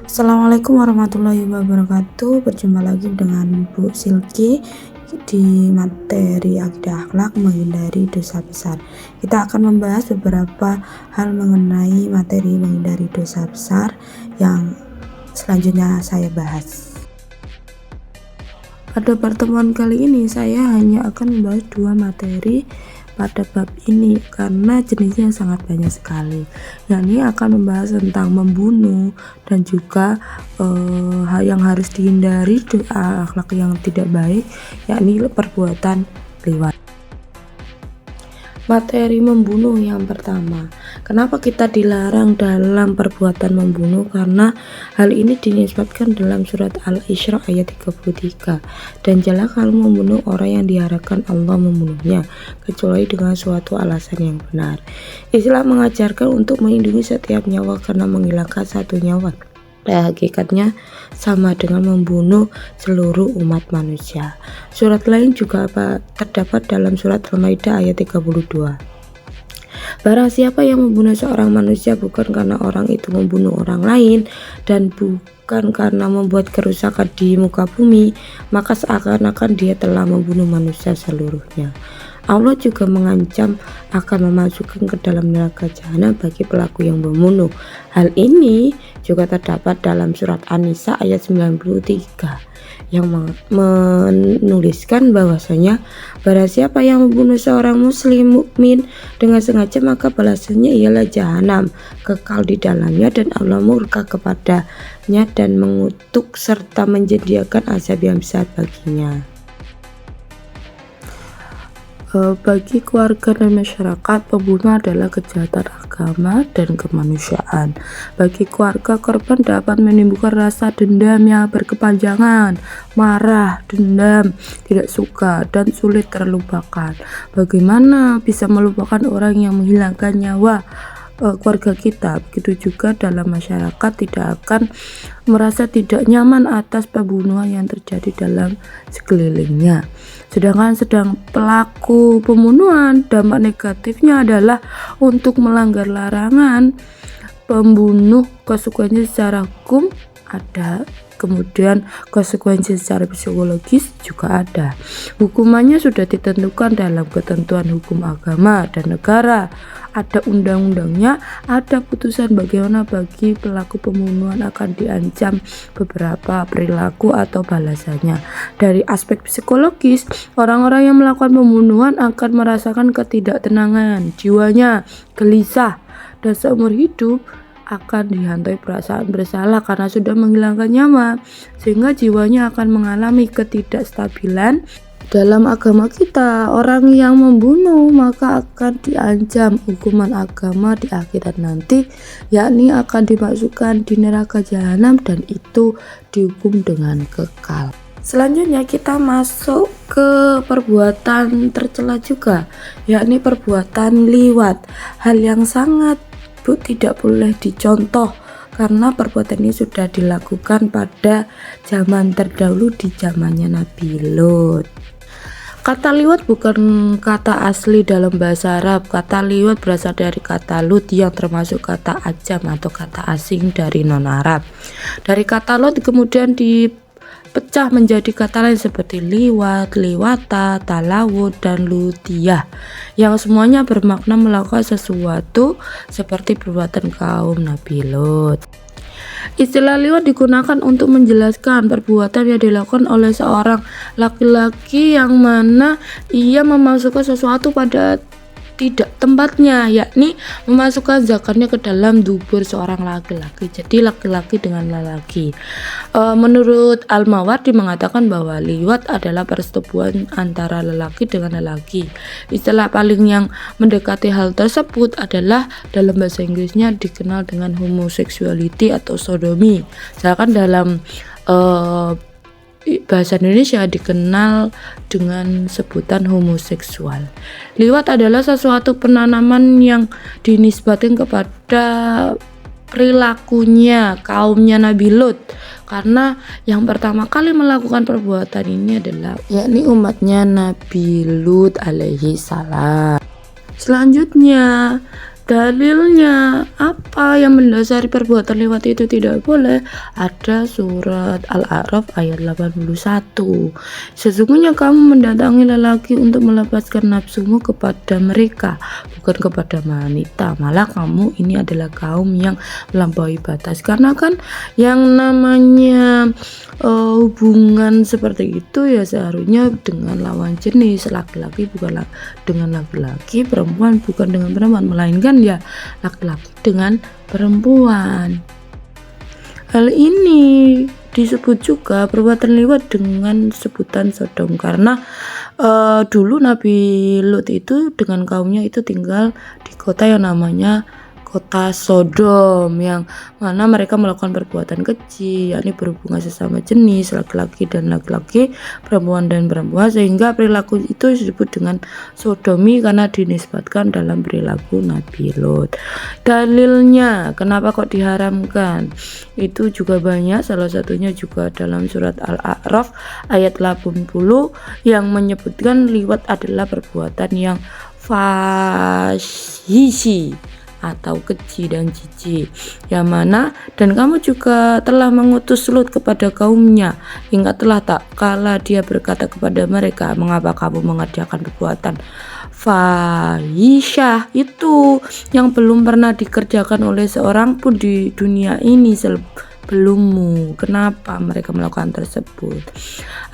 Assalamualaikum warahmatullahi wabarakatuh. Berjumpa lagi dengan Bu Silky di materi akidah akhlak menghindari dosa besar. Kita akan membahas beberapa hal mengenai materi menghindari dosa besar yang selanjutnya saya bahas. Pada pertemuan kali ini saya hanya akan membahas dua materi pada bab ini karena jenisnya sangat banyak sekali. Yakni akan membahas tentang membunuh dan juga hal yang harus dihindari, akhlak yang tidak baik, yakni perbuatan liwat. Materi membunuh yang pertama. Kenapa kita dilarang dalam perbuatan membunuh? Karena hal ini dinisbatkan dalam surat Al-Isra ayat 33. Dan janganlah kamu membunuh orang yang diharapkan Allah membunuhnya, kecuali dengan suatu alasan yang benar. Islam mengajarkan untuk melindungi setiap nyawa karena menghilangkan satu nyawa hakikatnya sama dengan membunuh seluruh umat manusia. Surat lain juga terdapat dalam surat Al-Maidah ayat 32. Barang siapa yang membunuh seorang manusia bukan karena orang itu membunuh orang lain dan bukan karena membuat kerusakan di muka bumi, maka seakan-akan dia telah membunuh manusia seluruhnya. Allah juga mengancam akan memasukkan ke dalam neraka jahanam bagi pelaku yang membunuh. Hal ini juga terdapat dalam surat An-Nisa ayat 93 yang menuliskan bahwasanya barang siapa yang membunuh seorang muslim mukmin dengan sengaja maka balasannya ialah jahanam, kekal di dalamnya, dan Allah murka kepadanya dan mengutuk serta menyediakan azab yang besar baginya. Bagi keluarga dan masyarakat, pembunuh adalah kejahatan agama dan kemanusiaan. Bagi keluarga, korban dapat menimbulkan rasa dendam yang berkepanjangan, marah, dendam, tidak suka, dan sulit terlupakan. Bagaimana bisa melupakan orang yang menghilangkan nyawa keluarga kita? Begitu juga dalam masyarakat tidak akan merasa tidak nyaman atas pembunuhan yang terjadi dalam sekelilingnya. Sedang pelaku pembunuhan, dampak negatifnya adalah untuk melanggar larangan pembunuh, konsekuensi secara hukum ada, kemudian konsekuensi secara psikologis juga ada. Hukumannya sudah ditentukan dalam ketentuan hukum agama dan negara, ada undang-undangnya, ada putusan bagaimana bagi pelaku pembunuhan akan diancam beberapa perilaku atau balasannya. Dari aspek psikologis, orang-orang yang melakukan pembunuhan akan merasakan ketidaktenangan, jiwanya gelisah, dan seumur hidup akan dihantui perasaan bersalah karena sudah menghilangkan nyawa, sehingga jiwanya akan mengalami ketidakstabilan. Dalam agama kita, orang yang membunuh maka akan diancam hukuman agama di akhirat nanti, yakni akan dimasukkan di neraka jahanam dan itu dihukum dengan kekal. Selanjutnya kita masuk ke perbuatan tercela juga, yakni perbuatan liwat. Hal yang sangat tidak boleh dicontoh karena perbuatan ini sudah dilakukan pada zaman terdahulu di zamannya Nabi Lut. Kata liwat bukan kata asli dalam bahasa Arab. Kata liwat berasal dari kata lut yang termasuk kata ajam atau kata asing dari non-Arab. Dari kata lut kemudian dipecah menjadi kata lain seperti liwat, liwata, talawut, dan lutiyah, yang semuanya bermakna melakukan sesuatu seperti perbuatan kaum Nabi Lut. Istilah liwat digunakan untuk menjelaskan perbuatan yang dilakukan oleh seorang laki-laki yang mana ia memasukkan sesuatu pada tidak tempatnya, yakni memasukkan zakarnya ke dalam dubur seorang laki-laki. Jadi laki-laki dengan laki. Menurut Al-Mawardi mengatakan bahwa liwat adalah persetubuhan antara lelaki dengan lelaki. Istilah paling yang mendekati hal tersebut adalah dalam bahasa Inggrisnya dikenal dengan homosexuality atau sodomi. Sedangkan dalam bahasa Indonesia dikenal dengan sebutan homoseksual. Liwat adalah sesuatu penanaman yang dinisbatkan kepada perilakunya kaumnya Nabi Lut, karena yang pertama kali melakukan perbuatan ini adalah yakni umatnya Nabi Lut alaihi salam. Selanjutnya Dalilnya apa yang mendasari perbuatan liwat itu tidak boleh? Ada surat Al-A'raf ayat 81. Sesungguhnya kamu mendatangi lelaki untuk melepaskan nafsumu kepada mereka, bukan kepada wanita. Malah kamu ini adalah kaum yang melampaui batas. Karena kan yang namanya hubungan seperti itu ya seharusnya dengan lawan jenis, laki-laki bukan dengan laki-laki, perempuan bukan dengan perempuan, melainkan ya laki-laki dengan perempuan. Hal ini disebut juga perbuatan liwat dengan sebutan Sodom karena dulu Nabi Lut itu dengan kaumnya itu tinggal di kota yang namanya kota Sodom, yang mana mereka melakukan perbuatan keji, yakni berhubungan sesama jenis, laki-laki dan laki-laki, perempuan dan perempuan, sehingga perilaku itu disebut dengan sodomi karena dinisbatkan dalam perilaku Nabi Lot. Dalilnya kenapa kok diharamkan itu juga banyak, salah satunya juga dalam surat Al-A'raf ayat 80 yang menyebutkan liwat adalah perbuatan yang fahishi atau keji dan jijik, yang mana dan kamu juga telah mengutus Lut kepada kaumnya. Ingatlah tak kala dia berkata kepada mereka, mengapa kamu mengerjakan perbuatan fahisyah itu yang belum pernah dikerjakan oleh seorang pun di dunia ini sebelummu? Kenapa mereka melakukan tersebut?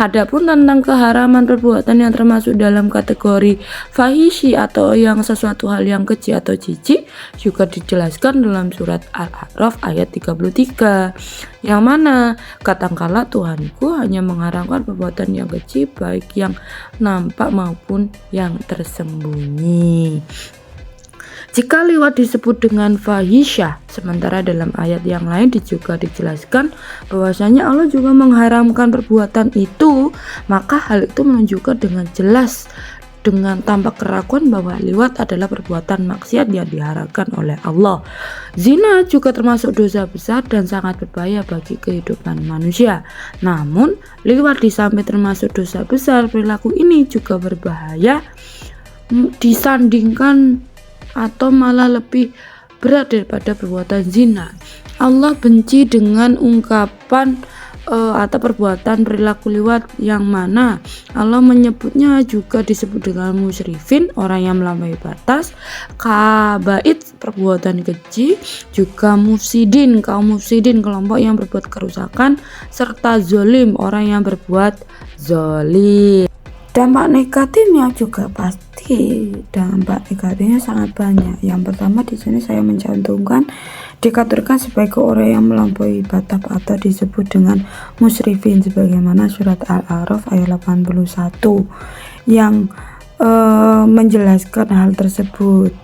Adapun tentang keharaman perbuatan yang termasuk dalam kategori fahishi atau yang sesuatu hal yang keji atau jijik juga dijelaskan dalam surat Al-A'raf ayat 33, yang mana katakanlah Tuhanku hanya mengharamkan perbuatan yang keji baik yang nampak maupun yang tersembunyi. Jika liwat disebut dengan fahisyah, sementara dalam ayat yang lain juga dijelaskan bahwasanya Allah juga mengharamkan perbuatan itu, maka hal itu menunjukkan dengan jelas dengan tampak keraguan bahwa liwat adalah perbuatan maksiat yang diharamkan oleh Allah. Zina juga termasuk dosa besar dan sangat berbahaya bagi kehidupan manusia. Namun, liwat di samping termasuk dosa besar, perilaku ini juga berbahaya disandingkan atau malah lebih berat daripada perbuatan zina. Allah benci dengan ungkapan atau perbuatan perilaku liwat yang mana Allah menyebutnya juga disebut dengan musyrifin, orang yang melampaui batas, kabait, perbuatan keji, juga mufsidin, kaum mufsidin, kelompok yang berbuat kerusakan, serta zolim, orang yang berbuat zolim. Dampak negatifnya juga pasti, dampak negatifnya sangat banyak. Yang pertama di sini saya mencantumkan dikategorikan sebagai orang yang melampaui batas atau disebut dengan musyrifin sebagaimana surat Al-A'raf ayat 81 yang menjelaskan hal tersebut.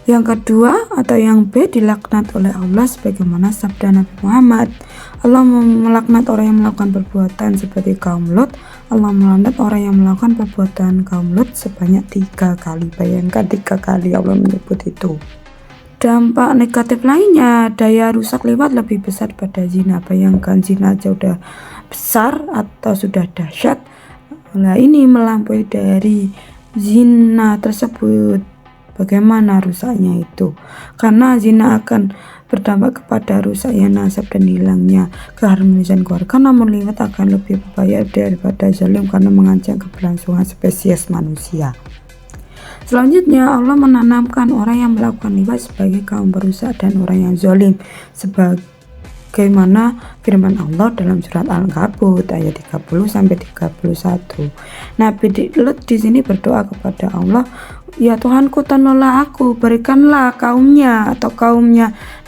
Yang kedua atau yang B, dilaknat oleh Allah sebagaimana sabda Nabi Muhammad. Allah melaknat orang yang melakukan perbuatan seperti kaum Lot. Allah melaknat orang yang melakukan perbuatan kaum Lot sebanyak 3 kali. Bayangkan 3 kali Allah menyebut itu. Dampak negatif lainnya, daya rusak liwat lebih besar pada zina. Bayangkan zina aja udah besar atau sudah dahsyat, nah ini melampaui dari zina tersebut. Bagaimana rusaknya itu? Karena zina akan berdampak kepada rusaknya nasab dan hilangnya keharmonisan keluarga, namun liwat akan lebih berbahaya daripada zalim karena mengancam keberlangsungan spesies manusia. Selanjutnya, Allah menanamkan orang yang melakukan liwat sebagai kaum perusak dan orang yang zalim, sebagaimana firman Allah dalam surat Al-Ankabut ayat 30-31. Nabi Lut di sini berdoa kepada Allah, ya Tuhanku, tolonglah aku, berikanlah kaumnya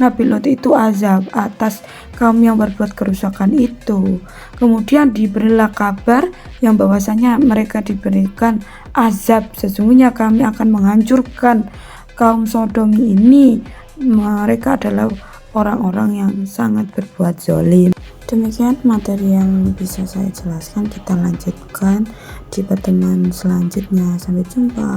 Nabi Lut itu azab atas kaum yang berbuat kerusakan itu. Kemudian diberilah kabar yang bahwasanya mereka diberikan azab, sesungguhnya kami akan menghancurkan kaum Sodomi ini. Mereka adalah orang-orang yang sangat berbuat zalim. Demikian materi yang bisa saya jelaskan, kita lanjutkan di pertemuan selanjutnya. Sampai jumpa.